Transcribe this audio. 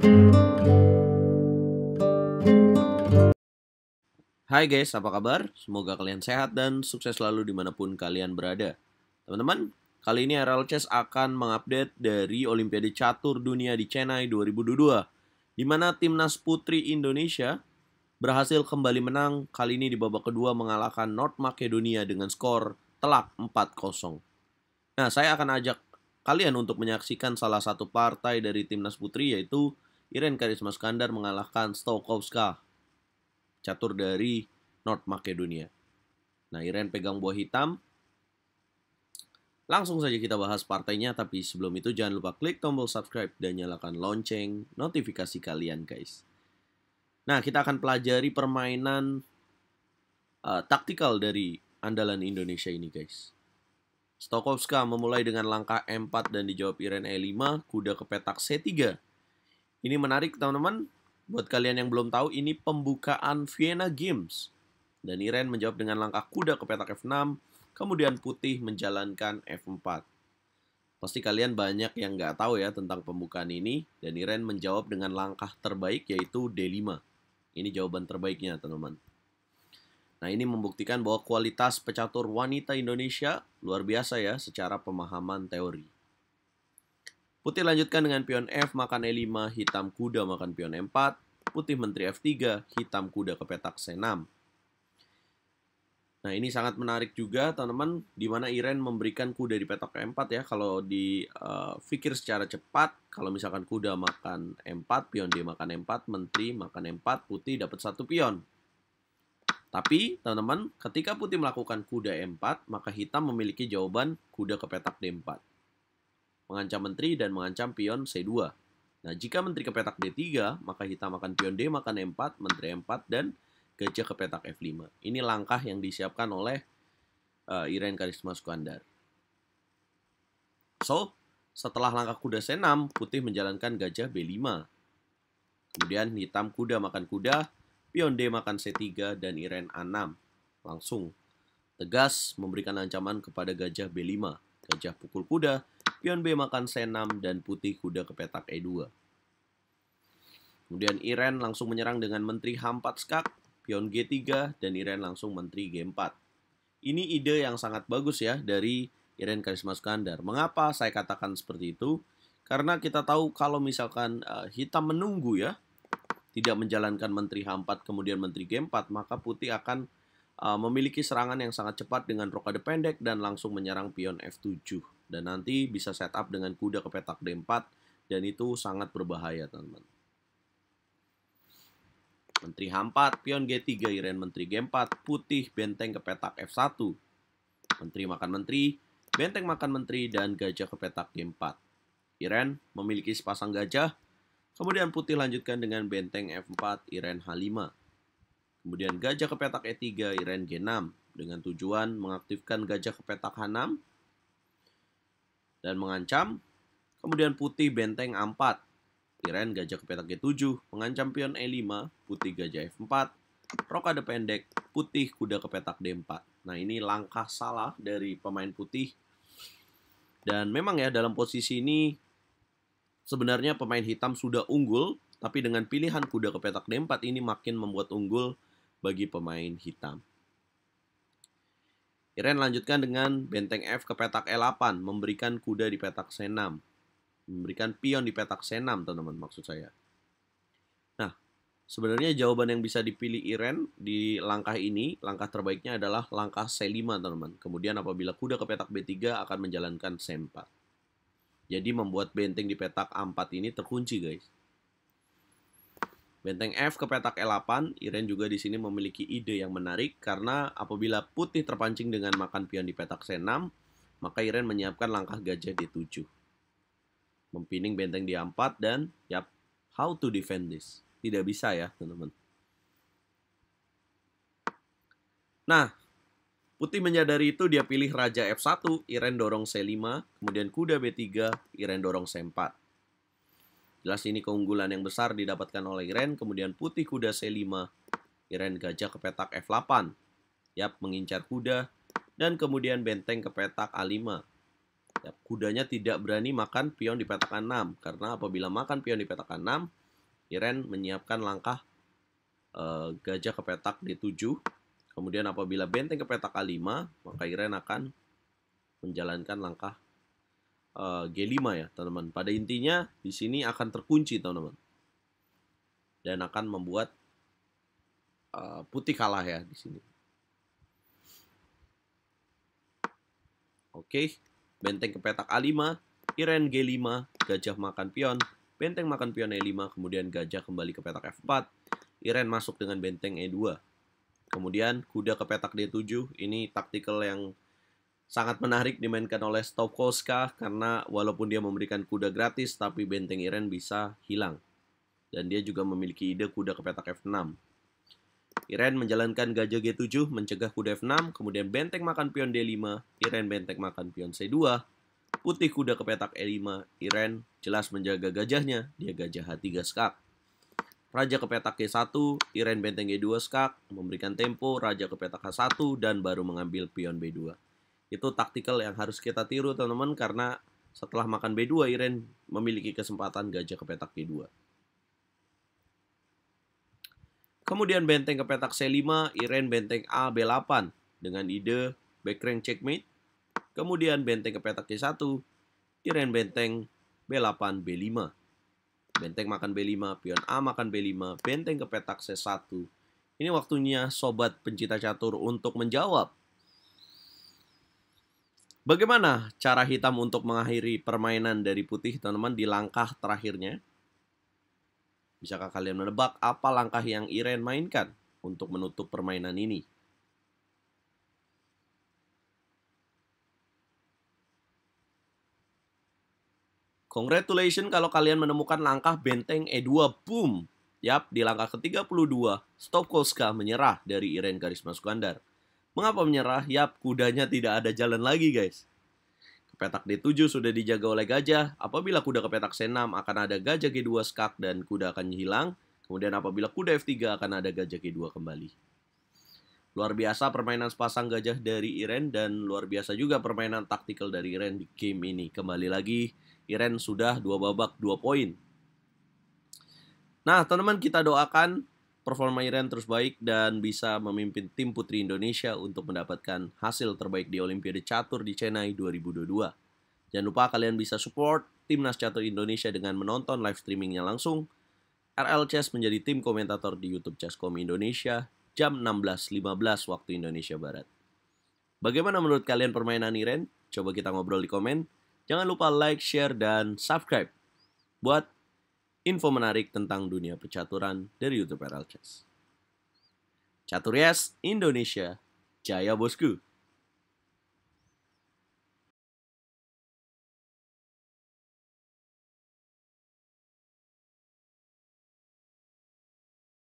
Hai guys, apa kabar? Semoga kalian sehat dan sukses selalu dimanapun kalian berada. Teman-teman, kali ini RL Chess akan mengupdate dari Olimpiade Catur Dunia di Chennai 2022, di mana timnas putri Indonesia berhasil kembali menang, kali ini di babak kedua mengalahkan North Macedonia dengan skor telak 4-0. Nah, saya akan ajak kalian untuk menyaksikan salah satu partai dari timnas putri, yaitu Irene Karisma Sukandar mengalahkan Stokowska, catur dari North Macedonia. Nah, Irene pegang buah hitam. Langsung saja kita bahas partainya, tapi sebelum itu jangan lupa klik tombol subscribe dan nyalakan lonceng notifikasi kalian, guys. Nah, kita akan pelajari permainan taktikal dari andalan Indonesia ini, guys. Stokowska memulai dengan langkah E4 dan dijawab Irene E5, kuda ke petak C3. Ini menarik, teman-teman. Buat kalian yang belum tahu, ini pembukaan Vienna Games. Dan Irene menjawab dengan langkah kuda ke petak F6, kemudian putih menjalankan F4. Pasti kalian banyak yang nggak tahu ya tentang pembukaan ini, dan Irene menjawab dengan langkah terbaik yaitu D5. Ini jawaban terbaiknya, teman-teman. Nah, ini membuktikan bahwa kualitas pecatur wanita Indonesia luar biasa ya secara pemahaman teori. Putih lanjutkan dengan pion F, makan E5, hitam kuda makan pion E4, putih menteri F3, hitam kuda ke petak C6. Nah, ini sangat menarik juga, teman-teman, di mana Irene memberikan kuda di petak E4 ya. Kalau dipikir secara cepat, kalau misalkan kuda makan E4, pion D makan E4, menteri makan E4, putih dapat satu pion. Tapi, teman-teman, ketika putih melakukan kuda E4, maka hitam memiliki jawaban kuda ke petak D4. Mengancam menteri dan mengancam pion C2. Nah, jika menteri ke petak D3, maka hitam akan pion D makan E4, menteri E4, dan gajah ke petak F5. Ini langkah yang disiapkan oleh Irene Karisma Sukandar. So, setelah langkah kuda C6, putih menjalankan gajah B5. Kemudian hitam kuda makan kuda, pion D makan C3, dan Irene A6. Langsung tegas memberikan ancaman kepada gajah B5. Gajah pukul kuda, pion B makan C6, dan putih kuda ke petak E2. Kemudian Irene langsung menyerang dengan menteri H4 skak, pion G3, dan Irene langsung menteri G4. Ini ide yang sangat bagus ya dari Irene Karisma Sukandar. Mengapa saya katakan seperti itu? Karena kita tahu kalau misalkan hitam menunggu ya, tidak menjalankan menteri H4 kemudian menteri G4, maka putih akan memiliki serangan yang sangat cepat dengan rokade pendek dan langsung menyerang pion F7. Dan nanti bisa setup dengan kuda ke petak D4, dan itu sangat berbahaya, teman-teman. Menteri H4, pion G3, Irene menteri G4, putih benteng ke petak F1. Menteri makan menteri, benteng makan menteri, dan gajah ke petak G4. Irene memiliki sepasang gajah, kemudian putih lanjutkan dengan benteng F4, Irene H5. Kemudian gajah ke petak E3, Irene G6, dengan tujuan mengaktifkan gajah ke petak H6 dan mengancam. Kemudian putih benteng A4, Irene gajah ke petak G7, mengancam pion E5, putih gajah F4, rokade pendek, putih kuda ke petak D4. Nah, ini langkah salah dari pemain putih. Dan memang ya dalam posisi ini sebenarnya pemain hitam sudah unggul, tapi dengan pilihan kuda ke petak D4 ini makin membuat unggul bagi pemain hitam. Irene lanjutkan dengan benteng F ke petak E8, memberikan kuda di petak C6. Memberikan pion di petak C6, teman-teman, maksud saya. Nah, sebenarnya jawaban yang bisa dipilih Irene di langkah ini, langkah terbaiknya adalah langkah C5, teman-teman. Kemudian apabila kuda ke petak B3 akan menjalankan C4. Jadi membuat benteng di petak A4 ini terkunci, guys. Benteng F ke petak E8, Irene juga di sini memiliki ide yang menarik karena apabila putih terpancing dengan makan pion di petak C6, maka Irene menyiapkan langkah gajah D7. Mempining benteng di A4 dan yap, how to defend this? Tidak bisa ya, teman-teman. Nah, putih menyadari itu dia pilih raja F1, Irene dorong C5, kemudian kuda B3, Irene dorong C4. Jelas ini keunggulan yang besar didapatkan oleh Irene, kemudian putih kuda C5, Irene gajah ke petak F8. Yap, mengincar kuda, dan kemudian benteng ke petak A5. Yap, kudanya tidak berani makan pion di petak A6, karena apabila makan pion di petak A6, Iren menyiapkan langkah gajah ke petak D7. Kemudian apabila benteng ke petak A5, maka Iren akan menjalankan langkah G5 ya, teman-teman. Pada intinya di sini akan terkunci, teman-teman. Dan akan membuat putih kalah ya di sini. Oke, benteng ke petak A5, Iren G5, gajah makan pion, benteng makan pion E5, kemudian gajah kembali ke petak F4, Iren masuk dengan benteng E2. Kemudian kuda ke petak D7, ini taktikal yang sangat menarik dimainkan oleh Stokowska karena walaupun dia memberikan kuda gratis, tapi benteng Iren bisa hilang. Dan dia juga memiliki ide kuda ke petak F6. Iren menjalankan gajah G7, mencegah kuda F6, kemudian benteng makan pion D5, Iren benteng makan pion C2, putih kuda ke petak E5, Iren jelas menjaga gajahnya, dia gajah H3 skak. Raja ke petak G1, Iren benteng G2 skak, memberikan tempo, raja ke petak H1, dan baru mengambil pion B2. Itu taktikal yang harus kita tiru, teman-teman, karena setelah makan B2, Iren memiliki kesempatan gajah ke petak G2. Kemudian benteng ke petak C5, Iren benteng A B8 dengan ide backrank checkmate. Kemudian benteng ke petak G1, Iren benteng B8 B5. Benteng makan B5, pion A makan B5, benteng ke petak C1. Ini waktunya sobat pencinta catur untuk menjawab. Bagaimana cara hitam untuk mengakhiri permainan dari putih, teman-teman, di langkah terakhirnya? Bisakah kalian menebak apa langkah yang Iren mainkan untuk menutup permainan ini? Congratulations kalau kalian menemukan langkah benteng E2. Boom! Yap, di langkah ke-32, Stokowska menyerah dari Iren Karisma Sukandar. Mengapa menyerah? Yap, kudanya tidak ada jalan lagi, guys. Petak D7 sudah dijaga oleh gajah. Apabila kuda ke petak C6 akan ada gajah G2 skak dan kuda akan hilang. Kemudian apabila kuda F3 akan ada gajah G2 kembali. Luar biasa permainan sepasang gajah dari Iren dan luar biasa juga permainan taktikal dari Iren di game ini. Kembali lagi, Iren sudah 2 babak 2 poin. Nah, teman-teman, kita doakan performa Iren terus baik dan bisa memimpin tim putri Indonesia untuk mendapatkan hasil terbaik di Olimpiade Catur di Chennai 2022. Jangan lupa kalian bisa support Timnas Catur Indonesia dengan menonton live streamingnya langsung. RL Chess menjadi tim komentator di YouTube Chesscom Indonesia jam 16.15 waktu Indonesia Barat. Bagaimana menurut kalian permainan Iren? Coba kita ngobrol di komen. Jangan lupa like, share, dan subscribe buat info menarik tentang dunia percaturan dari YouTube RL Chess. Catur Yes Indonesia, jaya bosku!